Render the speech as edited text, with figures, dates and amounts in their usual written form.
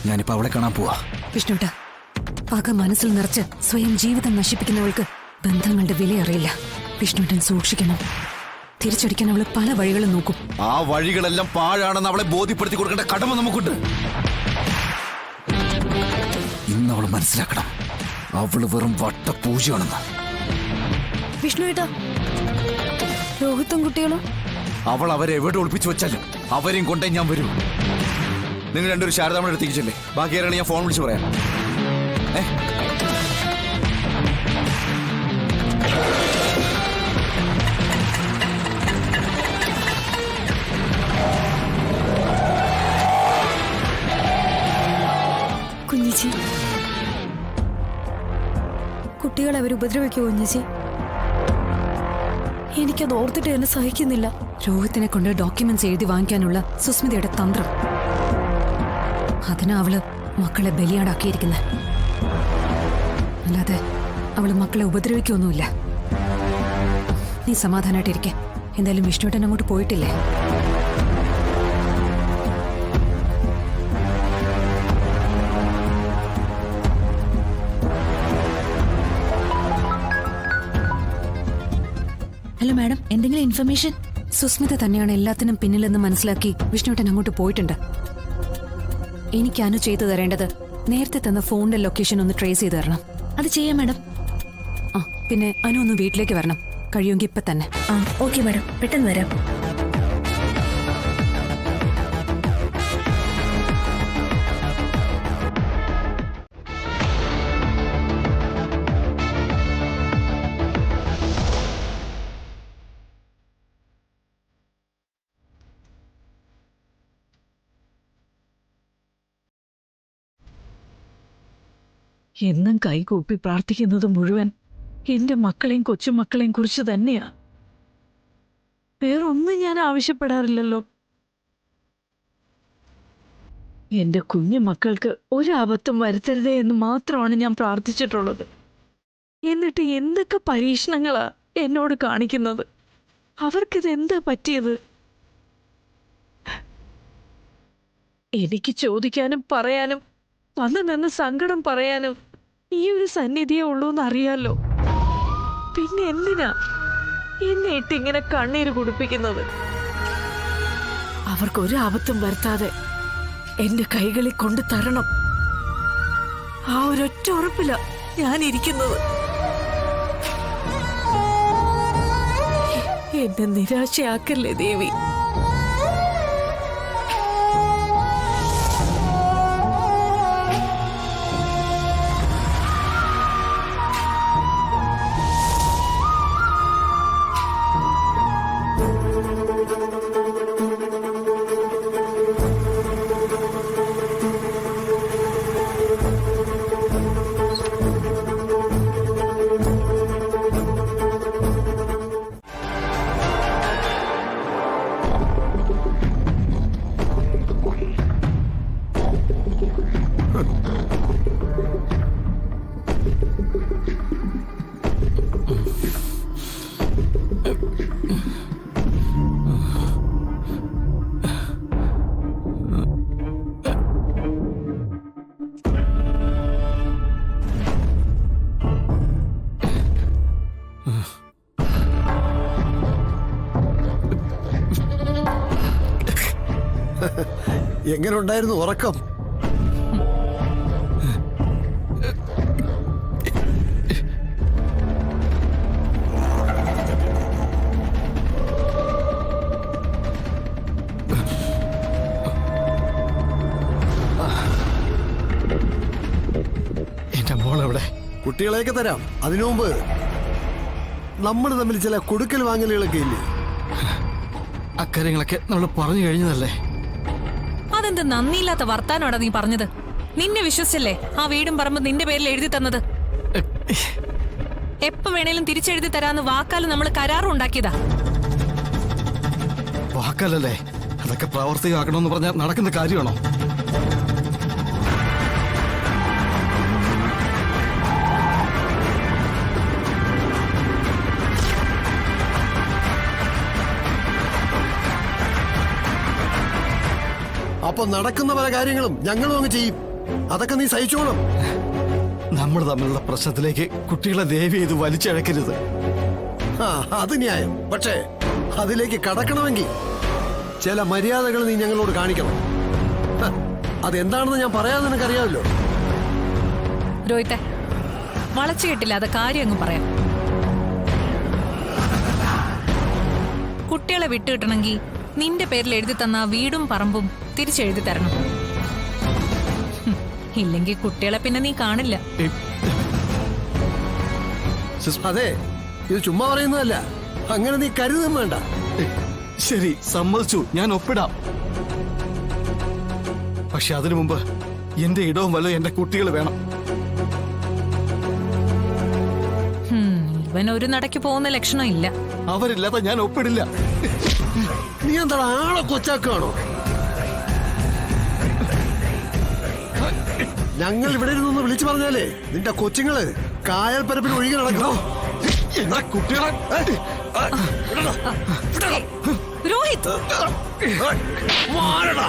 ഞാനിപ്പോ അവളെ കാണാൻ പോവാ. വിഷ്ണുട്ടാ, പക മനസ്സിൽ നിറച്ച് സ്വയം ജീവിതം നശിപ്പിക്കുന്നവൾക്ക് ബന്ധങ്ങളുടെ വില അറിയില്ല. വിഷ്ണുട്ടൻ സൂക്ഷിക്കണം. തിരിച്ചടിക്കാൻ അവള് പല വഴികളും നോക്കും. ആ വഴികളെല്ലാം പാഴാണെന്ന് അവളെ ബോധ്യപ്പെടുത്തി കൊടുക്കേണ്ട കടമ നമുക്കുണ്ട്. ഇന്ന് അവള് മനസ്സിലാക്കണം, അവള് വെറും വട്ടപൂജയാണെന്ന്. വിഷ്ണുട്ടാ, രോഹിത്തും കുട്ടികളും അവൾ അവരെ എവിടെ ഒളിപ്പിച്ചു വെച്ചാലും അവരെയും കൊണ്ടേ ഞാൻ വരൂ. നിങ്ങൾ രണ്ടൊരു ശാരദാമ്മയുടെ അടുത്തേക്ക് ചെല്ലേ. ബാക്കി ആരാണ് ഞാൻ ഫോൺ വിളിച്ച് പറയാം. കുഞ്ഞിച്ചി, കുട്ടികളെ അവർ ഉപദ്രവിക്കോ കുഞ്ഞിച്ചി? എനിക്കത് ഓർത്തിട്ട് എന്നെ സഹിക്കുന്നില്ല. രോഹിത്തിനെ കൊണ്ട് ഡോക്യുമെന്റ്സ് എഴുതി വാങ്ങിക്കാനുള്ള സുസ്മിതയുടെ തന്ത്രം. അതിനാ അവള് മക്കളെ ബലിയാടാക്കിയിരിക്കുന്നത്. അല്ലാതെ അവള് മക്കളെ ഉപദ്രവിക്കൊന്നുമില്ല. നീ സമാധാനായിട്ടിരിക്കെ. എന്തായാലും വിഷ്ണുട്ടൻ അങ്ങോട്ട് പോയിട്ടില്ലേ? ഹലോ മാഡം, എന്തെങ്കിലും ഇൻഫർമേഷൻ? സുസ്മിത തന്നെയാണ് എല്ലാത്തിനും പിന്നിലെന്ന് മനസ്സിലാക്കി വിഷ്ണുട്ടൻ അങ്ങോട്ട് പോയിട്ടുണ്ട്. എനിക്ക് അനു ചെയ്തു തരേണ്ടത് നേരത്തെ തന്ന ഫോണിന്റെ ലൊക്കേഷൻ ഒന്ന് ട്രേസ് ചെയ്ത് തരണം. അത് ചെയ്യാം മാഡം. ആ, പിന്നെ അനു ഒന്ന് വീട്ടിലേക്ക് വരണം, കഴിയുമെങ്കിൽ ഇപ്പൊ തന്നെ. ആ, ഓക്കെ മാഡം, പെട്ടെന്ന് വരാം. എന്നും കൈകൂപ്പി പ്രാർത്ഥിക്കുന്നത് മുഴുവൻ എന്റെ മക്കളെയും കൊച്ചുമക്കളെയും കുറിച്ച് തന്നെയാ. വേറൊന്നും ഞാൻ ആവശ്യപ്പെടാറില്ലല്ലോ. എന്റെ കുഞ്ഞു മക്കൾക്ക് ഒരബദ്ധം വരുത്തരുതേ എന്ന് മാത്രമാണ് ഞാൻ പ്രാർത്ഥിച്ചിട്ടുള്ളത്. എന്നിട്ട് എന്തൊക്കെ പരീക്ഷണങ്ങളാ എന്നോട് കാണിക്കുന്നത്. അവർക്കിത് എന്താ പറ്റിയത്? എനിക്ക് ചോദിക്കാനും പറയാനും വന്നു നിന്ന് സങ്കടം പറയാനും ഈ ഒരു സന്നിധിയേ ഉള്ളൂന്ന് അറിയാലോ. പിന്നെ എന്തിനാ എന്നെ ഇട്ടിങ്ങനെ കണ്ണീര് കുടിപ്പിക്കുന്നത്? അവർക്കൊരു ആപത്തും വരുത്താതെ എന്റെ കൈകളിൽ കൊണ്ടു തരണം. ആ ഒരൊറ്റ ഉറപ്പില ഞാൻ ഇരിക്കുന്നത്. എന്നെ നിരാശയാക്കല്ലേ ദേവി. എങ്ങനെ ഉണ്ടായിരുന്നു ഉറക്കം? എന്റെ മോളെവിടെ? കുട്ടികളെയൊക്കെ തരാം. അതിനു മുമ്പ് നമ്മൾ തമ്മിൽ ചില കൊടുക്കൽ വാങ്ങലുകളൊക്കെ ഇല്ലേ? അക്കാര്യങ്ങളൊക്കെ നമ്മൾ പറഞ്ഞു കഴിഞ്ഞതല്ലേ? അതെന്ത് നന്ദിയില്ലാത്ത വർത്താനോടാ നീ പറഞ്ഞത്? നിന്നെ വിശ്വസിച്ചല്ലേ ആ വീടും പറമ്പ് നിന്റെ പേരിൽ എഴുതി തന്നത്? എപ്പോ വേണേലും തിരിച്ചെഴുതി തരാന്ന് വാക്കാലും നമ്മൾ കരാറും ഉണ്ടാക്കിയതാ. വാക്കാലല്ലേ, അതൊക്കെ പ്രാവർത്തികമാക്കണമെന്ന് പറഞ്ഞാൽ നടക്കുന്ന കാര്യമാണോ? അപ്പൊ നടക്കുന്ന പല കാര്യങ്ങളും ഞങ്ങളും അങ്ങ് ചെയ്യും. അതൊക്കെ നീ സഹിച്ചോണം. നമ്മൾ തമ്മിലുള്ള പ്രശ്നത്തിലേക്ക് കുട്ടികളെ ദയവ് ചെയ്ത് വലിച്ചഴക്കരുത്. ആ, അത് ന്യായം. പക്ഷേ അതിലേക്ക് കടക്കണമെങ്കിൽ ചില മര്യാദകൾ നീ ഞങ്ങളോട് കാണിക്കണം. ഹ, അതെന്താണെന്ന് ഞാൻ പറയാതെ നിനക്കറിയാമല്ലോ. രോഹിത്തെ വളച്ചു കെട്ടില്ല, അത് കാര്യം അങ്ങ് പറയാം. കുട്ടികളെ വിട്ടുകിട്ടണമെങ്കിൽ നിന്റെ പേരിൽ എഴുതി തന്ന ആ വീടും പറമ്പും തിരിച്ചെഴുതി തരണം. ഇല്ലെങ്കിൽ കുട്ടികളെ പിന്നെ നീ കാണില്ല. അതെ, ഇത് ചുമ്മാ പറയുന്നതല്ല. അങ്ങനെ നീ കരുതും വേണ്ട. ശരി, സമ്മതിച്ചു, ഞാൻ ഒപ്പിടാം. പക്ഷെ അതിനു മുമ്പ് എന്റെ ഇടവും വല്ല എന്റെ കുട്ടികൾ വേണം. ഇവൻ ഒരു നടക്ക് പോകുന്ന ലക്ഷണം ഇല്ല. അവരില്ലാതെ ഞാൻ ഒപ്പിടില്ല. നീ എന്താ ആളെ കൊച്ചാക്കുകയാണോ? ഞങ്ങൾ ഇവിടെ ഇരുന്നൊന്ന് വിളിച്ചു പറഞ്ഞാലേ നിന്റെ കൊച്ചുങ്ങള് കായൽ പരപ്പിൽ ഒഴുകി നടക്കണോ? എന്നാ കുട്ടികളെ രോഹിത് മാറടാ.